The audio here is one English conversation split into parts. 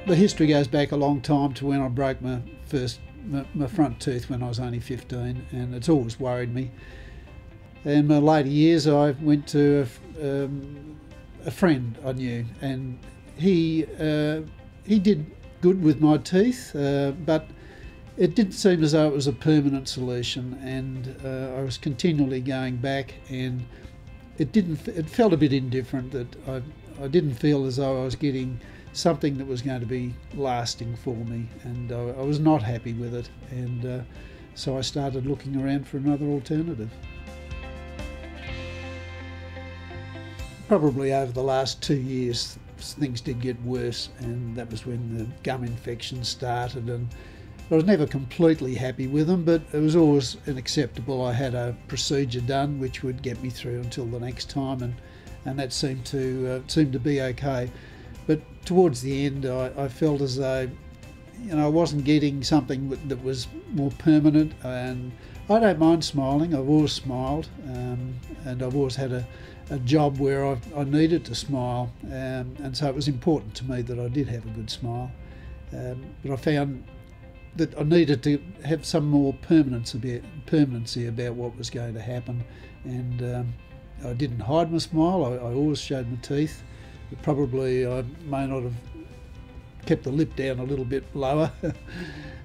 The history goes back a long time to when I broke my front tooth when I was only 15, and it's always worried me. In my later years, I went to a friend I knew, and he did good with my teeth, but it didn't seem as though it was a permanent solution, and I was continually going back, and it felt a bit indifferent, that I didn't feel as though I was getting something that was going to be lasting for me, and I was not happy with it, and so I started looking around for another alternative. Probably over the last 2 years things did get worse, and that was when the gum infection started, and I was never completely happy with them, but it was always unacceptable. I had a procedure done which would get me through until the next time, and that seemed to be okay. But towards the end, I felt as though, I wasn't getting something that was more permanent. And I don't mind smiling. I've always smiled, and I've always had a job where I needed to smile, and so it was important to me that I did have a good smile. But I found that I needed to have some more permanency about what was going to happen, and I didn't hide my smile. I always showed my teeth. But probably I may not have kept the lip down a little bit lower,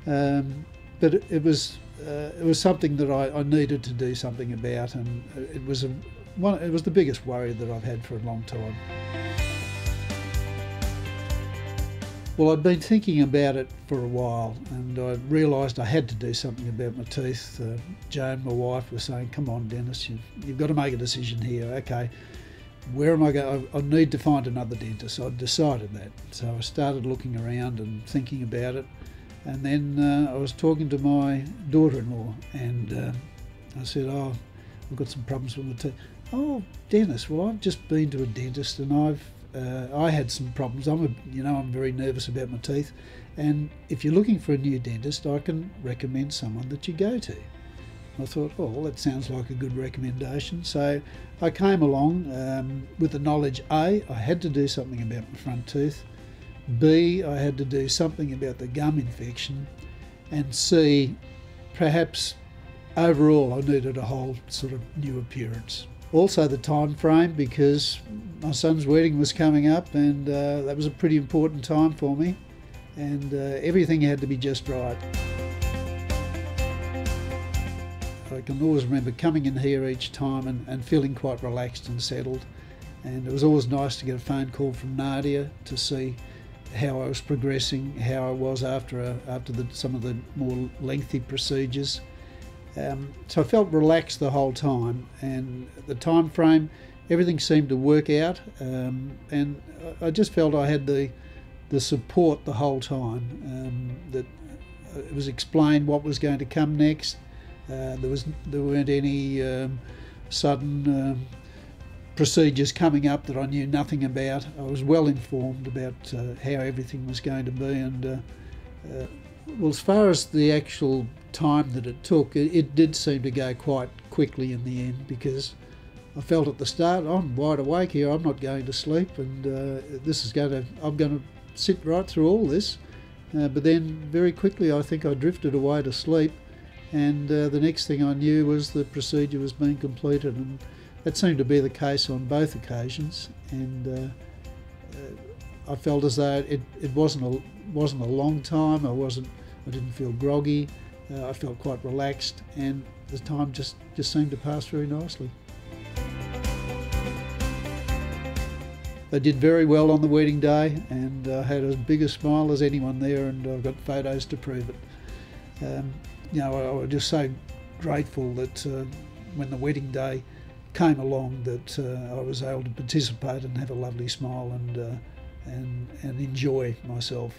but it was something that I needed to do something about, and it was the biggest worry that I've had for a long time. Well, I'd been thinking about it for a while, and I realised I had to do something about my teeth. Joan, my wife, was saying, "Come on, Dennis, you've got to make a decision here. Okay, where am I going? I need to find another dentist." I decided that. So I started looking around and thinking about it. And then I was talking to my daughter-in-law, and I said, "Oh, I've got some problems with my teeth." "Oh, Dennis, well, I've just been to a dentist, and I had some problems. I'm very nervous about my teeth. And if you're looking for a new dentist, I can recommend someone that you go to." I thought, oh, well, that sounds like a good recommendation. So I came along with the knowledge, A, I had to do something about my front tooth, B, I had to do something about the gum infection, and C, perhaps overall I needed a whole sort of new appearance. Also the time frame, because my son's wedding was coming up, and that was a pretty important time for me, and everything had to be just right. I can always remember coming in here each time and feeling quite relaxed and settled, and it was always nice to get a phone call from Nadia to see how I was progressing, how I was after some of the more lengthy procedures. So I felt relaxed the whole time, and the time frame, everything seemed to work out, and I just felt I had the support the whole time, that it was explained what was going to come next. There weren't any sudden procedures coming up that I knew nothing about. I was well informed about how everything was going to be, and well, as far as the actual time that it took, it did seem to go quite quickly in the end, because I felt at the start, I'm wide awake here, I'm not going to sleep, and I'm going to sit right through all this. But then very quickly I think I drifted away to sleep, and the next thing I knew was the procedure was being completed, and that seemed to be the case on both occasions. And I felt as though it wasn't a long time. I didn't feel groggy. I felt quite relaxed, and the time just seemed to pass very nicely. They did very well on the wedding day, and I had as big a smile as anyone there, and I've got photos to prove it. I was just so grateful that when the wedding day came along, that I was able to participate and have a lovely smile and enjoy myself.